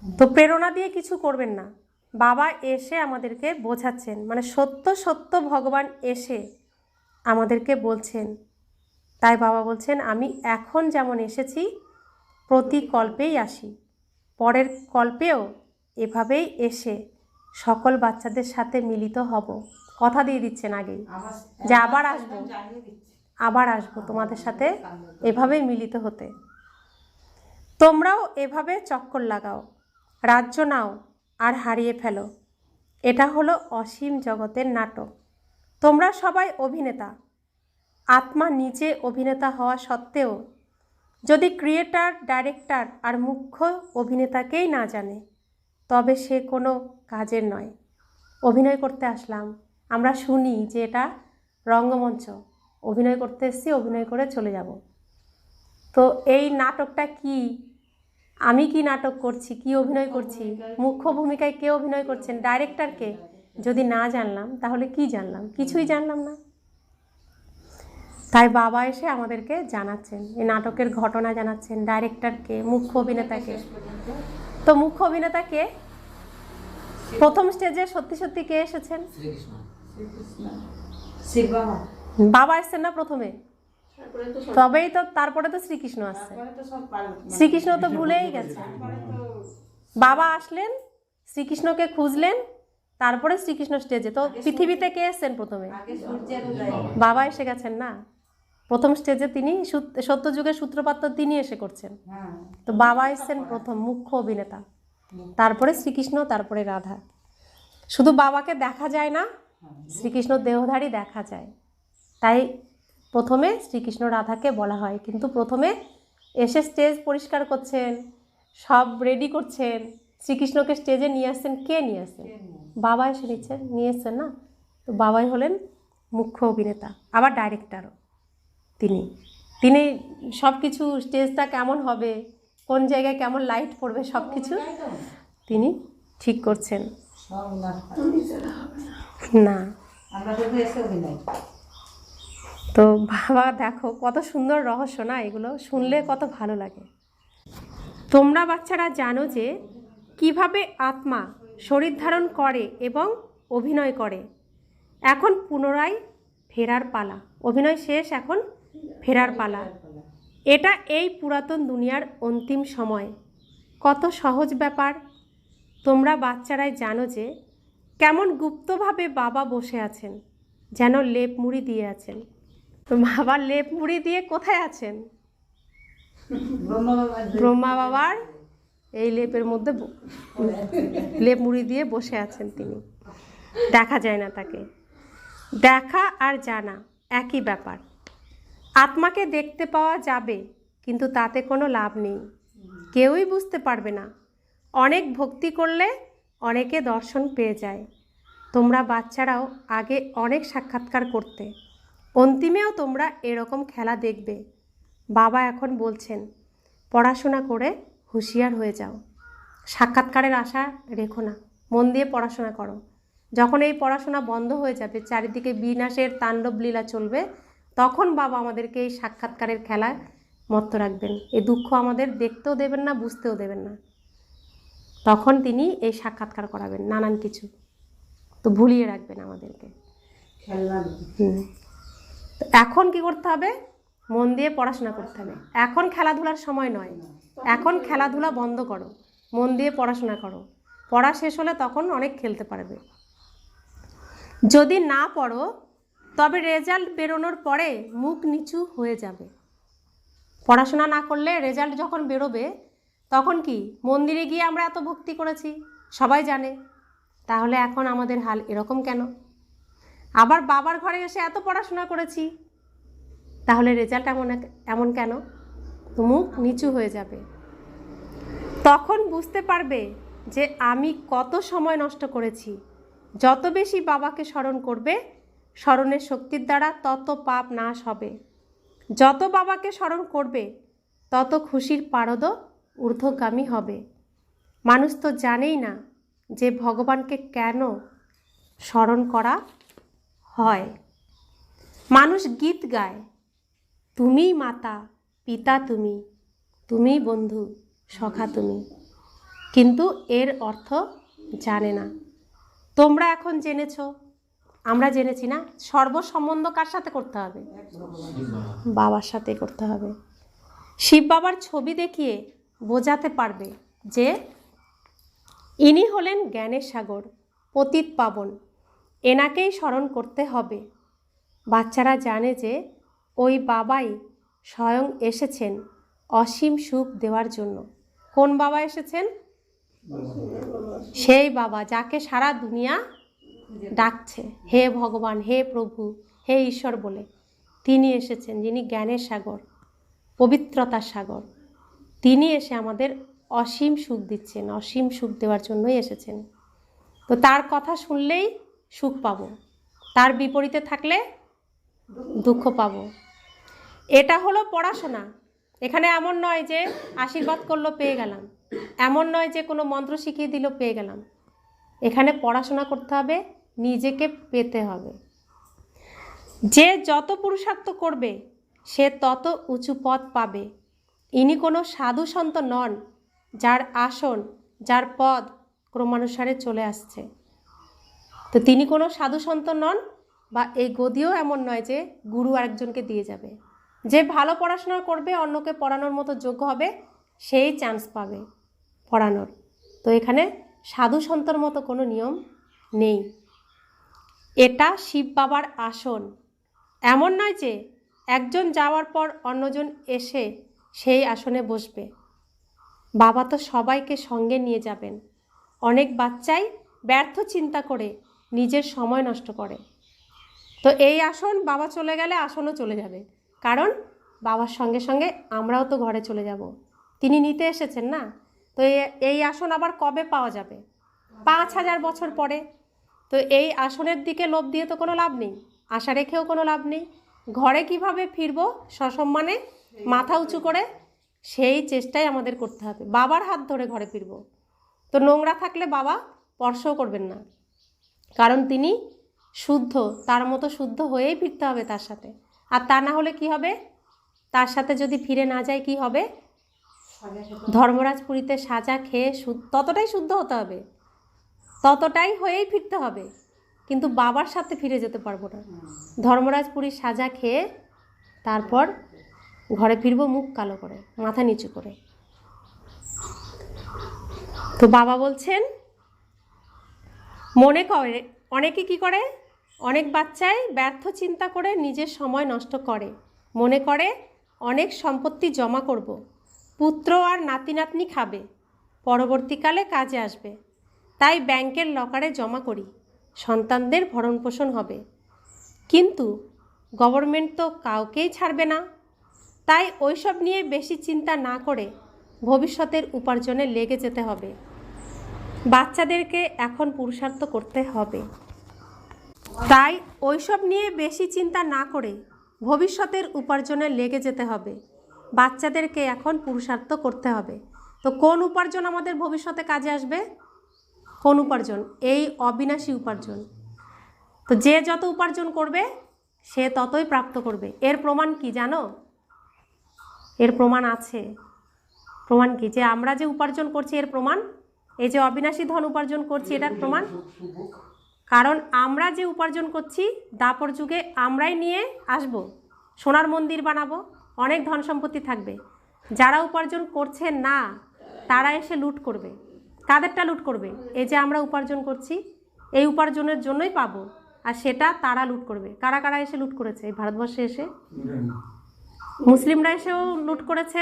তো প্রেরণা দিয়ে কিছু করবেন না। বাবা এসে আমাদেরকে বোঝাচ্ছেন, মানে সত্য সত্য ভগবান এসে আমাদেরকে বলছেন। তাই বাবা বলছেন আমি এখন যেমন এসেছি প্রতি কল্পেই আসি, পরের কল্পেও এভাবেই এসে সকল বাচ্চাদের সাথে মিলিত হব। কথা দিয়ে দিচ্ছেন আগেই যে আবার আসবো তোমাদের সাথে এভাবেই মিলিত হতে। তোমরাও এভাবে চক্কর লাগাও, রাজ্য নাও আর হারিয়ে ফেলো। এটা হলো অসীম জগতের নাটক। তোমরা সবাই অভিনেতা। আত্মা নিজে অভিনেতা হওয়া সত্ত্বেও যদি ক্রিয়েটার, ডাইরেক্টর আর মুখ্য অভিনেতাকেই না জানে তবে সে কোনো কাজের নয়। অভিনয় করতে আসলাম, আমরা শুনি যে এটা রঙ্গমঞ্চ, অভিনয় করতে এসেছি, অভিনয় করে চলে যাব। তো এই নাটকটা কি, আমি কি নাটক করছি, কি অভিনয় করছি, মুখ্য ভূমিকায় কে অভিনয় করছেন, ডাইরেক্টরকে যদি না জানলাম তাহলে কি জানলাম? কিছুই জানলাম না। তাই বাবা এসে আমাদেরকে জানাচ্ছেন, এই নাটকের ঘটনা জানাচ্ছেন, ডাইরেক্টরকে, মুখ্য অভিনেতাকে। তো মুখ্য অভিনেতাকে প্রথম স্টেজে সত্যি সত্যি কে এসেছেন? বাবা এসছেন না প্রথমে, তবেই তো তারপরে তো শ্রীকৃষ্ণ আসছে। শ্রীকৃষ্ণ তো ভুলেই গেছে। বাবা আসলেন, শ্রীকৃষ্ণকে খুঁজলেন, তারপরে শ্রীকৃষ্ণ স্টেজে। তো পৃথিবীতে কে এসছেন প্রথমে? বাবা এসে গেছেন না। প্রথম স্টেজে তিনি সত্যযুগের সূত্রপাত তিনি এসে করছেন। তো বাবা এসছেন প্রথম, মুখ্য অভিনেতা, তারপরে শ্রীকৃষ্ণ, তারপরে রাধা। শুধু বাবাকে দেখা যায় না, শ্রীকৃষ্ণ দেহধারী দেখা যায়। তাই প্রথমে শ্রীকৃষ্ণ রাধাকে বলা হয়, কিন্তু প্রথমে এসে স্টেজ পরিষ্কার করছেন, সব রেডি করছেন, শ্রীকৃষ্ণকে স্টেজে নিয়ে আসছেন। কে নিয়ে আসছেন? বাবা এসে নিয়ে এসছেন না। তো বাবাই হলেন মুখ্য অভিনেতা, আবার ডাইরেক্টরও তিনি। তিনি সব কিছু, স্টেজটা কেমন হবে, কোন জায়গায় কেমন লাইট পড়বে, সব কিছু তিনি ঠিক করছেন না। তো বাবা দেখো কত সুন্দর রহস্য না, এগুলো শুনলে কত ভালো লাগে। তোমরা বাচ্চারা জানো যে কিভাবে আত্মা শরীর ধারণ করে এবং অভিনয় করে। এখন পুনরায় ফেরার পালা, অভিনয় শেষ, এখন ফেরার পালা। এটা এই পুরাতন দুনিয়ার অন্তিম সময়। কত সহজ ব্যাপার। তোমরা বাচ্চারাই জানো যে কেমন গুপ্তভাবে বাবা বসে আছেন, যেন লেপ মুড়ি দিয়ে আছেন। তো বাবা লেপ মুড়ি দিয়ে কোথায় আছেন? ব্রহ্মা বাবার এই লেপের মধ্যে লেপ মুড়ি দিয়ে বসে আছেন তিনি। দেখা যায় না তাকে। দেখা আর জানা একই ব্যাপার। আত্মাকে দেখতে পাওয়া যাবে, কিন্তু তাতে কোনো লাভ নেই, কেউই বুঝতে পারবে না। অনেক ভক্তি করলে অনেকে দর্শন পেয়ে যায়। তোমরা বাচ্চারাও আগে অনেক সাক্ষাৎকার করতে, অন্তিমেও তোমরা এরকম খেলা দেখবে। বাবা এখন বলছেন পড়াশোনা করে হুঁশিয়ার হয়ে যাও, সাক্ষাৎকারের আশা রেখো না, মন দিয়ে পড়াশোনা করো। যখন এই পড়াশোনা বন্ধ হয়ে যাবে, চারিদিকে বিনাশের তাণ্ডব লীলা চলবে, তখন বাবা আমাদেরকে এই সাক্ষাৎকারের খেলায় মত্ত রাখবেন। এই দুঃখ আমাদের দেখতেও দেবেন না, বুঝতেও দেবেন না। তখন তিনি এই সাক্ষাৎকার করাবেন নানান কিছু, তো ভুলিয়ে রাখবেন আমাদেরকে। এখন কি করতে হবে? মন দিয়ে পড়াশোনা করতে হবে। এখন খেলাধুলার সময় নয়, এখন খেলাধুলা বন্ধ করো, মন দিয়ে পড়াশোনা করো। পড়া শেষ হলে তখন অনেক খেলতে পারবে। যদি না পড়ো তবে রেজাল্ট বেরোনোর পরে মুখ নিচু হয়ে যাবে। পড়াশোনা না করলে রেজাল্ট যখন বেরোবে তখন কি, মন্দিরে গিয়ে আমরা এত ভক্তি করেছি, সবাই জানে, তাহলে এখন আমাদের হাল এরকম কেন? আবার বাবার ঘরে এসে এত পড়াশোনা করেছি, তাহলে রেজাল্ট এমন কেন? তো মুখ নিচু হয়ে যাবে। তখন বুঝতে পারবে যে আমি কত সময় নষ্ট করেছি। যত বেশি বাবাকে স্মরণ করবে, স্মরণের শক্তির দ্বারা তত পাপ নাশ হবে। যত বাবাকে স্মরণ করবে তত খুশির পারদও ঊর্ধ্বগামী হবে। মানুষ তো জানেই না যে ভগবানকে কেন স্মরণ করা হয়। মানুষ গীত গায়, তুমিই মাতা পিতা, তুমিই বন্ধু সখা তুমি, কিন্তু এর অর্থ জানে না। তোমরা এখন জেনেছ, আমরা জেনেছি না। সর্বসম্বন্ধ কার সাথে করতে হবে? বাবার সাথে করতে হবে। শিব বাবার ছবি দেখিয়ে বোঝাতে পারবে যে ইনি হলেন জ্ঞানের সাগর, পতিত পাবন, এনাকেই স্মরণ করতে হবে। বাচ্চারা জানে যে ওই বাবাই স্বয়ং এসেছেন অসীম সুখ দেওয়ার জন্য। কোন বাবা এসেছেন? সেই বাবা যাকে সারা দুনিয়া ডাকছে হে ভগবান, হে প্রভু, হে ঈশ্বর বলে। তিনি এসেছেন, যিনি জ্ঞানের সাগর, পবিত্রতার সাগর। তিনি এসে আমাদের অসীম সুখ দিচ্ছেন, অসীম সুখ দেওয়ার জন্যই এসেছেন। তো তার কথা শুনলেই সুখ পাবো, তার বিপরীতে থাকলে দুঃখ পাবো। এটা হলো পড়াশোনা। এখানে এমন নয় যে আশীর্বাদ করলো পেয়ে গেলাম, এমন নয় যে কোনো মন্ত্র শিখিয়ে দিল পেয়ে গেলাম। এখানে পড়াশোনা করতে হবে, নিজেকে পেতে হবে। যে যত পুরুষার্থ করবে সে তত উঁচু পদ পাবে। ইনি কোনো সাধু সন্ত নন যার আসন, যার পদ ক্রমানুসারে চলে আসছে। তো তিনি কোনো সাধু সন্ত নন, বা এই গদিও এমন নয় যে গুরু আরেকজনকে দিয়ে যাবে। যে ভালো পড়াশোনা করবে, অন্যকে পড়ানোর মতো যোগ্য হবে, সেই চান্স পাবে পড়ানোর। তো এখানে সাধু সন্তর মতো কোনো নিয়ম নেই। এটা শিব বাবার আসন। এমন নয় যে একজন যাওয়ার পর অন্যজন এসে সেই আসনে বসবে। বাবা তো সবাইকে সঙ্গে নিয়ে যাবেন। অনেক বাচ্চাই ব্যর্থ চিন্তা করে নিজের সময় নষ্ট করে। তো এই আসন বাবা চলে গেলে আসনও চলে যাবে, কারণ বাবার সঙ্গে সঙ্গে আমরাও তো ঘরে চলে যাব। তিনি নিতে এসেছেন না। তো এই আসন আবার কবে পাওয়া যাবে? 5000 বছর পরে। তো এই আসনের দিকে লোভ দিয়ে তো কোনো লাভ নেই, আশা রেখেও কোনো লাভ নেই। ঘরে কিভাবে ফিরবো সসম্মানে, মাথা উঁচু করে, সেই চেষ্টাই আমাদের করতে হবে। বাবার হাত ধরে ঘরে ফিরবো। তো নোংরা থাকলে বাবা স্পর্শও করবেন না, কারণ তিনি শুদ্ধ। তার মতো শুদ্ধ হয়েই ফিরতে হবে তার সাথে। আর তা না হলে কি হবে? তার সাথে যদি ফিরে না যায় কি হবে? ধর্মরাজপুরীতে সাজা খেয়ে ততটাই শুদ্ধ হতে হবে, ততটাই হয়েই ফিরতে হবে, কিন্তু বাবার সাথে ফিরে যেতে পারবো না। ধর্মরাজপুরীর সাজা খেয়ে তারপর ঘরে ফিরবো মুখ কালো করে, মাথা নিচু করে। তো বাবা বলছেন, মনে করে অনেকে কি করে, অনেক বাচ্চাই ব্যর্থ চিন্তা করে নিজের সময় নষ্ট করে। মনে করে অনেক সম্পত্তি জমা করব, পুত্র আর নাতি নাতনি খাবে, পরবর্তীকালে কাজে আসবে, তাই ব্যাংকের লকারে জমা করি, সন্তানদের ভরণ পোষণ হবে। কিন্তু গভর্নমেন্ট তো কাউকেই ছাড়বে না, তাই ওইসব নিয়ে বেশি চিন্তা না করে ভবিষ্যতের উপার্জনে লেগে যেতে হবে। বাচ্চাদেরকে এখন পুরুষার্থ করতে হবে, তাই ওইসব নিয়ে বেশি চিন্তা না করে ভবিষ্যতের উপার্জনে লেগে যেতে হবে। বাচ্চাদেরকে এখন পুরুষার্থ করতে হবে। তো কোন উপার্জন আমাদের ভবিষ্যতে কাজে আসবে? কোন উপার্জন? এই অবিনাশী উপার্জন। তো যে যত উপার্জন করবে সে ততই প্রাপ্ত করবে। এর প্রমাণ কি জানো? এর প্রমাণ আছে। প্রমাণ কি? যে আমরা যে উপার্জন করছি এর প্রমাণ, এই যে অবিনাশী ধন উপার্জন করছি এটার প্রমাণ। কারণ আমরা যে উপার্জন করছি দাপর যুগে আমরাই নিয়ে আসব, সোনার মন্দির বানাবো, অনেক ধন সম্পত্তি থাকবে। যারা উপার্জন করছে না তারা এসে লুট করবে। কাদেরটা লুট করবে? এই যে আমরা উপার্জন করছি, এই উপার্জনের জন্যই পাবো, আর সেটা তারা লুট করবে। কারা কারা এসে লুট করেছে এই ভারতবর্ষে এসে? মুসলিমরা এসেও লুট করেছে,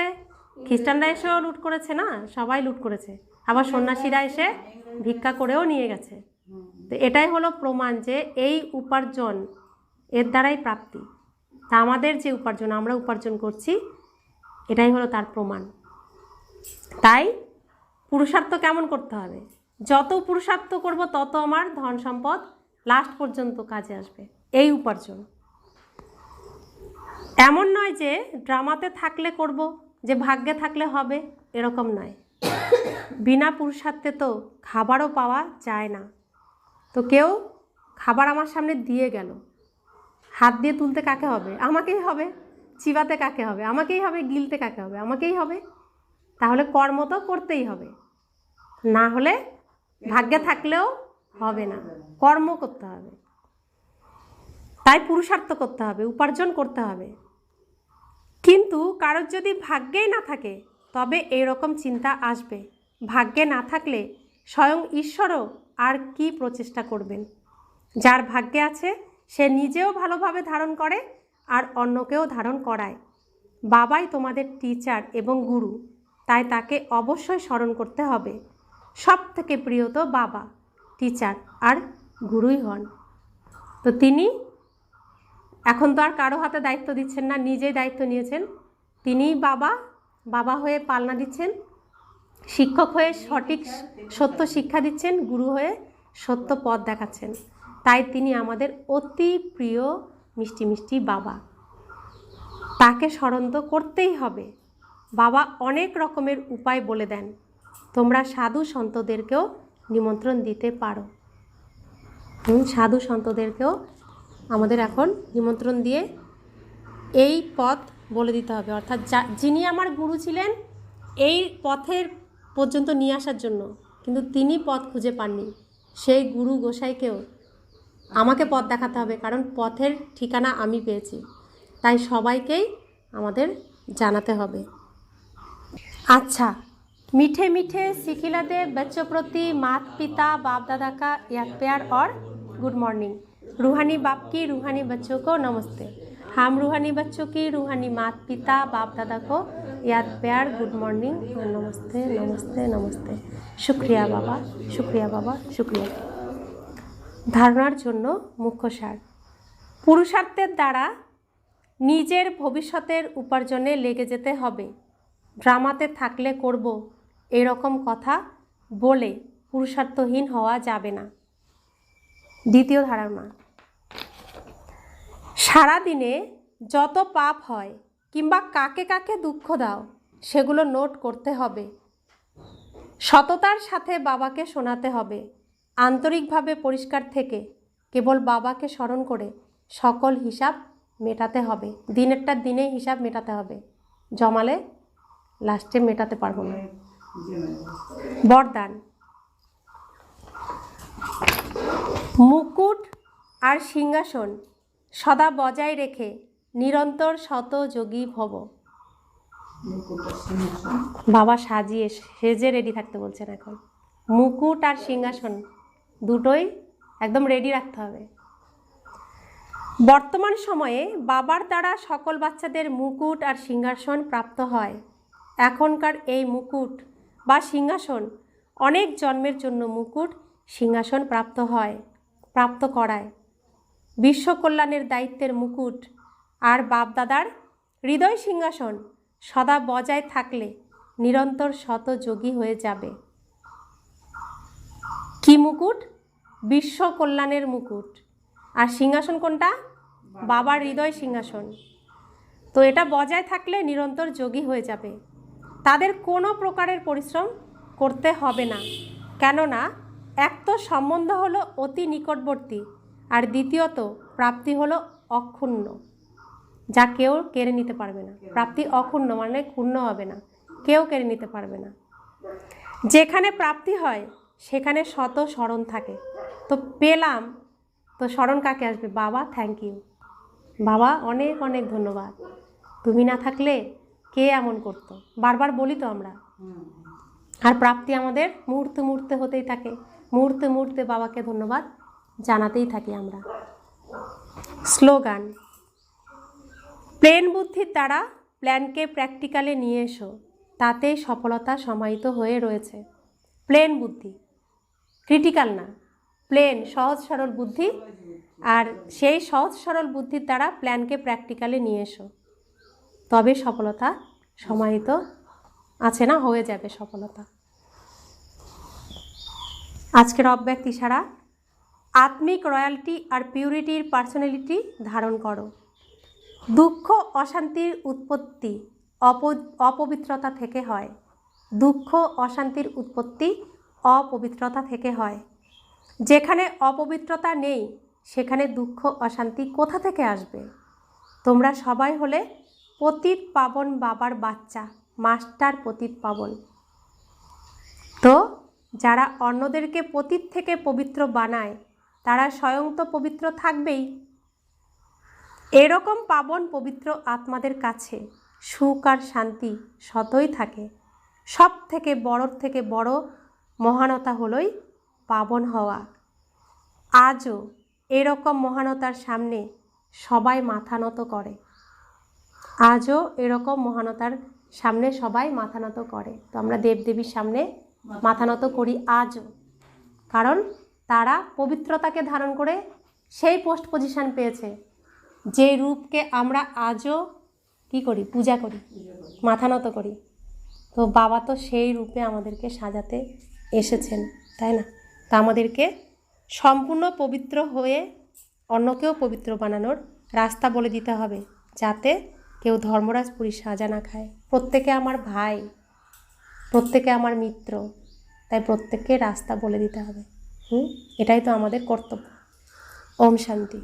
খ্রিস্টানরা এসেও লুট করেছে, না সবাই লুট করেছে। আবার সন্ন্যাসীরা এসে ভিক্ষা করেও নিয়ে গেছে। তো এটাই হলো প্রমাণ যে এই উপার্জন এর দ্বারাই প্রাপ্তি। তা আমাদের যে উপার্জন আমরা উপার্জন করছি, এটাই হলো তার প্রমাণ। তাই পুরুষার্থ কেমন করতে হবে? যত পুরুষার্থ করব তত আমার ধন সম্পদ লাস্ট পর্যন্ত কাজে আসবে। এই উপার্জন এমন নয় যে ড্রামাতে থাকলে করব, যে ভাগ্যে থাকলে হবে, এরকম নয়। বিনা পুরুষার্থে তো খাবারও পাওয়া যায় না। তো কেউ খাবার আমার সামনে দিয়ে গেল, হাত দিয়ে তুলতে কাকে হবে? আমাকেই হবে। চিবাতে কাকে হবে? আমাকেই হবে। গিলতে কাকে হবে? আমাকেই হবে। তাহলে কর্ম তো করতেই হবে, না হলে ভাগ্যে থাকলেও হবে না, কর্ম করতে হবে। তাই পুরুষার্থ করতে হবে, উপার্জন করতে হবে। কিন্তু কারোর যদি ভাগ্যেই না থাকে তবে এইরকম চিন্তা আসবে। ভাগ্যে না থাকলে স্বয়ং ঈশ্বরও আর কি প্রচেষ্টা করবেন? যার ভাগ্যে আছে সে নিজেও ভালোভাবে ধারণ করে আর অন্যকেও ধারণ করায়। বাবাই তোমাদের টিচার এবং গুরু, তাই তাকে অবশ্যই স্মরণ করতে হবে। সব থেকে প্রিয় তো বাবা, টিচার আর গুরুই হন। তো তিনি এখন তো আর কারো হাতে দায়িত্ব দিচ্ছেন না, নিজেই দায়িত্ব নিয়েছেন। তিনিই বাবা, বাবা হয়ে পালনা দিচ্ছেন, শিক্ষক হয়ে সঠিক সত্য শিক্ষা দিচ্ছেন, গুরু হয়ে সত্য পথ দেখাচ্ছেন। তাই তিনি আমাদের অতি প্রিয় মিষ্টি মিষ্টি বাবা। তাকে স্মরণ তো করতেই হবে। বাবা অনেক রকমের উপায় বলে দেন। তোমরা সাধু সন্তদেরকেও নিমন্ত্রণ দিতে পারো। সাধু সন্তদেরকেও আমাদের এখন নিমন্ত্রণ দিয়ে এই পথ বলে দিতে হবে। অর্থাৎ যিনি আমার গুরু ছিলেন এই পথের পর্যন্ত নিয়ে আসার জন্য, কিন্তু তিনি পথ খুঁজে পাননি, সেই গুরু গোসাইকেও আমাকে পথ দেখাতে হবে, কারণ পথের ঠিকানা আমি পেয়েছি। তাই সবাইকেই আমাদের জানাতে হবে। अच्छा, मीठे मीठे सिखिलाते बच्चों प्रति माता पिता बाप दादा का याद प्यार और गुड मॉर्निंग। रूहानी बाप की रूहानी बच्चों को नमस्ते। हम रूहानी बच्चों की रूहानी माता पिता बाप दादा को याद प्यार गुड मॉर्निंग और नमस्ते नमस्ते नमस्ते। शुक्रिया बाबा, शुक्रिया बाबा, शुक्रिया। धारणार जन्य मुख्य सार। पुरुषार्थेर द्वारा निजेर भविष्यतेर उपार्जने लेगे जेते हबे। ड्रामाते थाकले करब एरकम कथा बोले पुरुषार्थहीन हवा जाबे ना। द्वितीय धारणा, सारा दिने যত পাপ হয় কিংবা কাকে কাকে দুঃখ দাও সেগুলো নোট করতে হবে। সততার সাথে বাবাকে শোনাতে হবে। আন্তরিকভাবে পরিষ্কার থেকে কেবল বাবাকে স্মরণ করে সকল হিসাব মেটাতে হবে। দিনেরটা দিনেই হিসাব মেটাতে হবে, জমালে লাস্টে মেটাতে পারবো না। বরদান, মুকুট আর সিংহাসন সদা বজায় রেখে নিরন্তর শত যোগী ভব। বাবা সাজিয়ে সেজে রেডি থাকতে বলছেন এখন। মুকুট আর সিংহাসন দুটোই একদম রেডি রাখতে হবে। বর্তমান সময়ে বাবার দ্বারা সকল বাচ্চাদের মুকুট আর সিংহাসন প্রাপ্ত হয়। এখনকার এই মুকুট বা সিংহাসন অনেক জন্মের জন্য মুকুট সিংহাসন প্রাপ্ত করায়। বিশ্ব কল্যাণের দায়িত্বের মুকুট আর বাপদাদার হৃদয় সিংহাসন সদা বজায় থাকলে নিরন্তর শত যোগী হয়ে যাবে। কি মুকুট? বিশ্ব কল্যাণের মুকুট। আর সিংহাসন কোনটা? বাবার হৃদয় সিংহাসন। তো এটা বজায় থাকলে নিরন্তর যোগী হয়ে যাবে। তাদের কোনো প্রকারের পরিশ্রম করতে হবে না, কেননা এক তো সম্বন্ধ হলো অতি নিকটবর্তী, আর দ্বিতীয়ত প্রাপ্তি হলো অক্ষুণ্ণ, যা কেউ কেড়ে নিতে পারবে না। প্রাপ্তি অক্ষুণ্ণ মানে ক্ষুণ্ণ হবে না, কেউ কেড়ে নিতে পারবে না। যেখানে প্রাপ্তি হয় সেখানে শত স্মরণ থাকে। তো পেলাম, তো স্মরণ কাকে আসবে? বাবা, থ্যাংক ইউ বাবা, অনেক অনেক ধন্যবাদ। তুমি না থাকলে কে এমন করতো, বারবার বলি তো আমরা। আর প্রাপ্তি আমাদের মুহূর্তে মুহূর্তে হতেই থাকে, মুহূর্তে মুহূর্তে বাবাকে ধন্যবাদ জানাতেই থাকি আমরা। স্লোগান, প্লেন বুদ্ধির দ্বারা প্ল্যানকে প্র্যাকটিক্যালে নিয়ে এসো, তাতেই সফলতা সমাহিত হয়ে রয়েছে। প্লেন বুদ্ধি, ক্রিটিক্যাল না, প্লেন সহজ সরল বুদ্ধি, আর সেই সহজ সরল বুদ্ধির দ্বারা প্ল্যানকে প্র্যাকটিক্যালে নিয়ে এসো, তবে সফলতা সমাহিত আছে না, হয়ে যাবে সফলতা। আজকের অব্যক্ত ইশারা, আত্মিক রয়্যালটি আর পিউরিটির পার্সোনালিটি ধারণ করো। দুঃখ অশান্তির উৎপত্তি অপবিত্রতা থেকে হয়। দুঃখ অশান্তির উৎপত্তি অপবিত্রতা থেকে হয়। যেখানে অপবিত্রতা নেই সেখানে দুঃখ অশান্তি কোথা থেকে আসবে? তোমরা সবাই হলে পতিত পাবন বাবার বাচ্চা, মাস্টার পতিত পাবন। তো যারা অন্যদেরকে পতিত থেকে পবিত্র বানায় তারা স্বয়ং তো পবিত্র থাকবেই। এরকম পাবন পবিত্র আত্মাদের কাছে সুখ আর শান্তি সতই থাকে। সব থেকে বড় মহানতা হলোই পাবন হওয়া। আজও এরকম মহানতার সামনে সবাই মাথা নত করে। আজও এরকম মহানতার সামনে সবাই মাথা নত করে। তো আমরা দেবদেবীর সামনে মাথা নত করি আজও, কারণ তারা পবিত্রতাকে ধারণ করে সেই পোস্ট পজিশন পেয়েছে, যে রূপকে আমরা আজও কী করি, পূজা করি, মাথা নত করি। তো বাবা তো সেই রূপে আমাদেরকে সাজাতে এসেছেন, তাই না? তা আমাদেরকে সম্পূর্ণ পবিত্র হয়ে অন্যকেও পবিত্র বানানোর রাস্তা বলে দিতে হবে, যাতে কেউ ধর্মরাজপুরী সাজা না খায়। প্রত্যেকে আমার ভাই, প্রত্যেকে আমার মিত্র, তাই প্রত্যেককে রাস্তা বলে দিতে হবে। এটাই তো আমাদের কর্তব্য। ওম শান্তি।